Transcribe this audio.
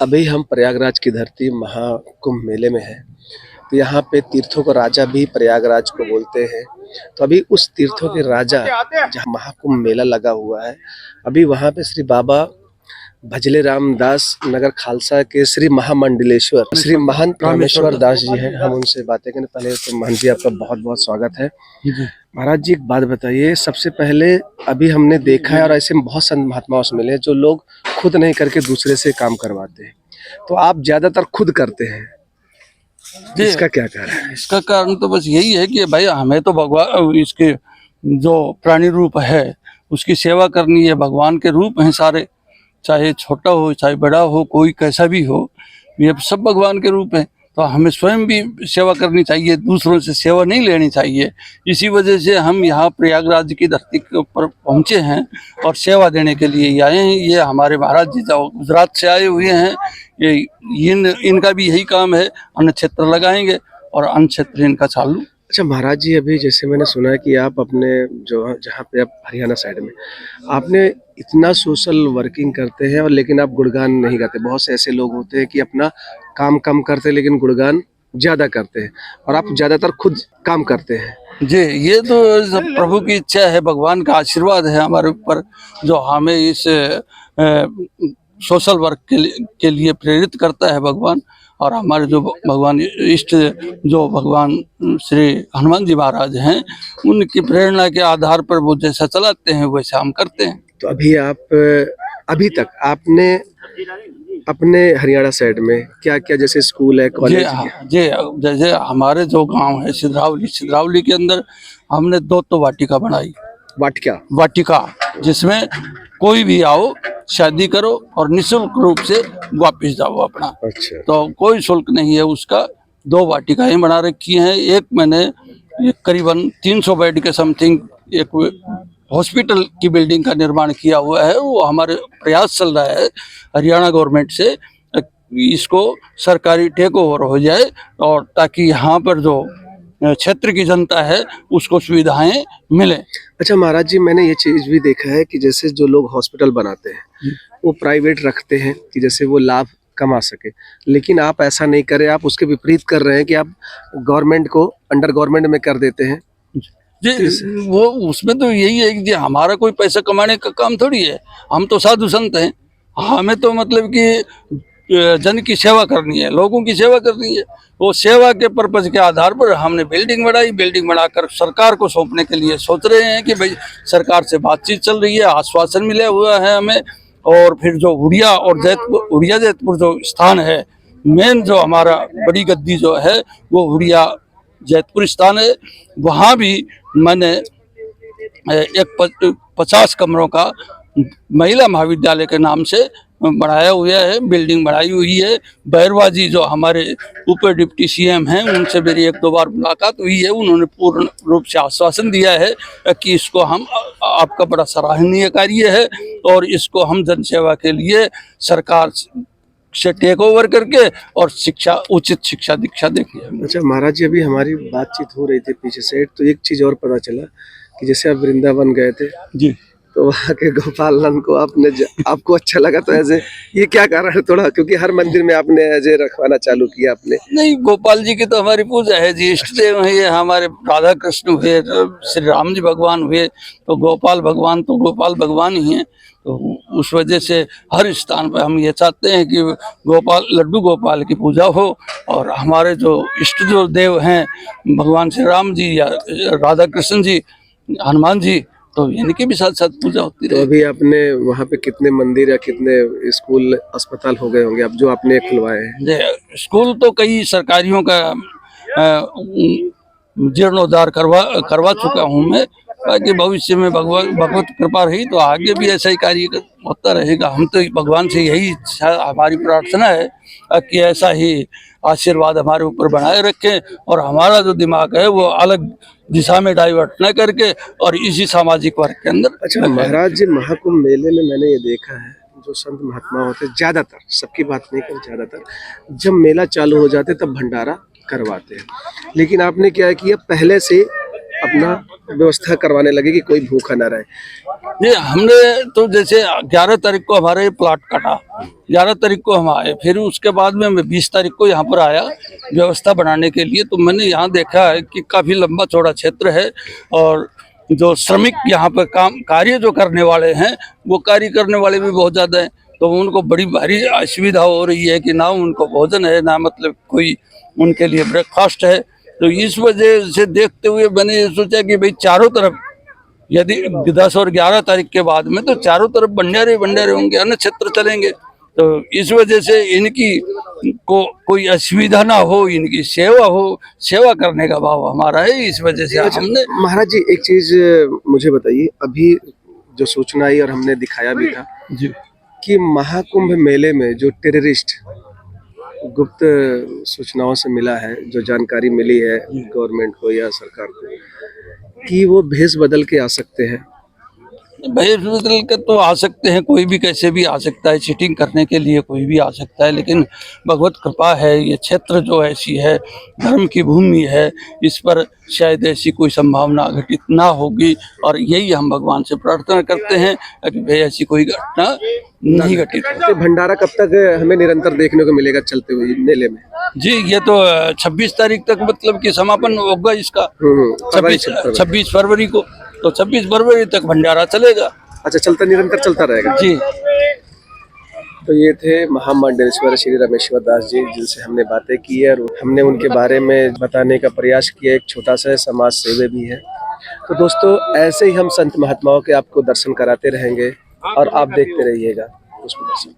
अभी हम प्रयागराज की धरती महाकुंभ मेले में हैं। तो यहाँ पे तीर्थों को राजा भी प्रयागराज को बोलते हैं। तो अभी उस तीर्थों के राजा जहाँ महाकुंभ मेला लगा हुआ है, अभी वहाँ पे श्री बाबा भजले रामदास नगर खालसा के श्री महामंडलेश्वर श्री महंत रामेश्वर दास जी हैं। हम उनसे बातें करें। पहले तो महंत जी आपका बहुत बहुत स्वागत है। महाराज जी एक बात बताइए, सबसे पहले अभी हमने देखा है और ऐसे में बहुत संत महात्माओं से मिले जो लोग खुद नहीं करके दूसरे से काम करवाते हैं, तो आप ज्यादातर खुद करते हैं, इसका क्या कारण है? इसका कारण तो बस यही है कि भाई हमें तो भगवान इसके जो प्राणी रूप है उसकी सेवा करनी है। भगवान के रूप हैं सारे, चाहे छोटा हो चाहे बड़ा हो, कोई कैसा भी हो, ये सब भगवान के रूप हैं। तो हमें स्वयं भी सेवा करनी चाहिए, दूसरों से सेवा नहीं लेनी चाहिए। इसी वजह से हम यहाँ प्रयागराज की धरती के ऊपर पहुँचे हैं और सेवा देने के लिए आए हैं। ये हमारे महाराज जी जो गुजरात से आए हुए हैं, ये इनका भी यही काम है, अन्न क्षेत्र लगाएंगे और अन्न क्षेत्र इनका चालू। अच्छा महाराज जी, अभी जैसे मैंने सुना है कि आप अपने जो जहाँ पे आप हरियाणा साइड में आपने इतना सोशल वर्किंग करते हैं और लेकिन आप गुणगान नहीं गाते। बहुत से ऐसे लोग होते हैं कि अपना काम कम करते हैं लेकिन गुणगान ज्यादा करते हैं, और आप ज्यादातर खुद काम करते हैं। जी, ये तो सब प्रभु की इच्छा है, भगवान का आशीर्वाद है हमारे ऊपर, जो हमें इस सोशल वर्क के लिए प्रेरित करता है भगवान। और हमारे जो भगवान इष्ट जो भगवान श्री हनुमान जी महाराज हैं, उनकी प्रेरणा के आधार पर वो जैसा चलाते हैं वैसा हम करते हैं। तो अभी तक आपने अपने हरियाणा साइड में क्या क्या, जैसे स्कूल है, कॉलेज है? जी, जैसे हमारे जो गांव है सिद्धरावली के अंदर हमने 2 वाटिका बनाई। वाटिका जिसमें कोई भी आओ, शादी करो और निःशुल्क रूप से वापस जाओ अपना। अच्छा। तो कोई शुल्क नहीं है उसका। 2 वाटिकाएं बना रखी हैं। एक मैंने करीबन 300 बेड के समथिंग एक हॉस्पिटल की बिल्डिंग का निर्माण किया हुआ है। वो हमारे प्रयास चल रहा है हरियाणा गवर्नमेंट से, इसको सरकारी टेक ओवर हो जाए और ताकि यहाँ पर जो क्षेत्र की जनता है उसको सुविधाएं मिले। अच्छा महाराज जी, मैंने ये चीज भी देखा है कि जैसे जो लोग हॉस्पिटल बनाते हैं वो प्राइवेट रखते हैं कि जैसे वो लाभ कमा सके, लेकिन आप ऐसा नहीं करें, आप उसके विपरीत कर रहे हैं कि आप गवर्नमेंट को अंडर गवर्नमेंट में कर देते हैं। जी, वो उसमें तो यही है कि हमारा कोई पैसा कमाने का काम थोड़ी है। हम तो साधु संत हैं, हमें तो मतलब कि जन की सेवा करनी है, लोगों की सेवा करनी है। वो सेवा के पर्पज के आधार पर हमने बिल्डिंग बनाकर सरकार को सौंपने के लिए सोच रहे हैं कि भाई सरकार से बातचीत चल रही है, आश्वासन मिला हुआ है हमें। और फिर जो उड़िया और जैतपुर जो स्थान है, मेन जो हमारा बड़ी गद्दी जो है वो उड़िया जैतपुर स्थान है। वहाँ भी मैंने एक 50 कमरों का महिला महाविद्यालय के नाम से बनाया हुआ है, बिल्डिंग बनाई हुई है। बैरवा जी जो हमारे उप डिप्टी सीएम हैं, उनसे मेरी 1-2 बार मुलाकात हुई है। उन्होंने पूर्ण रूप से आश्वासन दिया है कि इसको हम आपका बड़ा सराहनीय कार्य है और इसको हम जनसेवा के लिए सरकार से टेक ओवर करके और उचित शिक्षा दीक्षा देंगे। अच्छा महाराज जी, अभी हमारी बातचीत हो रही थी पीछे से, तो एक चीज और पता चला कि जैसे आप वृंदावन गए थे जी, तो वहाँ के गोपाल नंद को आपको अच्छा लगा, तो ऐसे ये क्या कारण है थोड़ा, क्योंकि हर मंदिर में आपने ऐसे रखवाना चालू किया आपने? नहीं, गोपाल जी की तो हमारी पूजा है जी, इष्ट देव है ये हमारे। राधा कृष्ण हुए, श्री राम जी भगवान हुए, तो गोपाल भगवान ही हैं। तो उस वजह से हर स्थान पर हम ये चाहते हैं कि लड्डू गोपाल की पूजा हो और हमारे जो इष्ट जो देव हैं भगवान श्री राम जी या राधा कृष्ण जी, हनुमान जी, तो इनकी भी साथ साथ पूजा होती रहे। तो अभी आपने वहाँ पे कितने मंदिर या कितने स्कूल अस्पताल हो गए होंगे अब जो आपने खुलवाए हैं? स्कूल तो कई सरकारियों का जीर्णोद्धार करवा चुका हूँ मैं। बाकी भविष्य में भगवत कृपा रही तो आगे भी ऐसा ही कार्य होता रहेगा। हम तो भगवान से यही हमारी प्रार्थना है कि ऐसा ही आशीर्वाद हमारे ऊपर बनाए रखें और हमारा जो दिमाग है वो अलग दिशा में डाइवर्ट न करके और इसी सामाजिक वर्ग के अंदर। अच्छा महाराज जी, महाकुंभ मेले में मैंने ये देखा है जो संत महात्मा होते हैं, ज्यादातर, सबकी बात नहीं कर, ज्यादातर जब मेला चालू हो जाते तब भंडारा करवाते हैं, लेकिन आपने क्या किया, पहले से अपना व्यवस्था करवाने लगे कि कोई भूखा ना रहे। ये हमने तो जैसे 11 तारीख को हमारा ये प्लाट कटा, 11 तारीख को हम आए, फिर उसके बाद में मैं 20 तारीख को यहाँ पर आया व्यवस्था बनाने के लिए। तो मैंने यहाँ देखा है कि काफ़ी लंबा चौड़ा क्षेत्र है और जो श्रमिक यहाँ पर कार्य जो करने वाले हैं वो कार्य करने वाले भी बहुत ज़्यादा हैं। तो उनको बड़ी भारी असुविधा हो रही है कि ना उनको भोजन है, ना मतलब कोई उनके लिए ब्रेकफास्ट है। तो इस वजह से देखते हुए मैंने ये सोचा कि भाई चारों तरफ यदि 10 और 11 तारीख के बाद में तो चारों तरफ भंडारे भंडारे होंगे, अन्य क्षेत्र चलेंगे। तो इस वजह से इनकी को कोई असुविधा ना हो, इनकी सेवा हो, सेवा करने का भाव हमारा है। इस वजह से हमने महाराज जी एक चीज मुझे बताइए, अभी जो सूचना आई और हमने दिखाया भी था जी कि महाकुंभ मेले में जो टेररिस्ट गुप्त सूचनाओं से मिला है, जो जानकारी मिली है गवर्नमेंट को या सरकार को, कि वो भेष बदल के आ सकते हैं। भेष बदल कर तो आ सकते हैं, कोई भी कैसे भी आ सकता है, चीटिंग करने के लिए कोई भी आ सकता है। लेकिन भगवत कृपा है, ये क्षेत्र जो ऐसी है, धर्म की भूमि है, इस पर शायद ऐसी कोई संभावना घटित ना होगी। और यही हम भगवान से प्रार्थना करते हैं कि भाई ऐसी कोई घटना नहीं घटित हो। तो भंडारा कब तक हमें निरंतर देखने को मिलेगा चलते हुए मेले में? जी ये तो 26 तारीख तक मतलब कि समापन होगा इसका, 26 फरवरी को। तो 26 फरवरी तक भंडारा चलेगा। अच्छा, चलता निरंतर चलता रहेगा जी। तो ये थे महामंडलेश्वर श्री रामेश्वर दास जी, जिनसे हमने बातें की है और हमने उनके बारे में बताने का प्रयास किया। एक छोटा सा समाज सेवी भी है। तो दोस्तों ऐसे ही हम संत महात्माओं के आपको दर्शन कराते रहेंगे और आप देखते रहिएगा पुष्प दर्शन।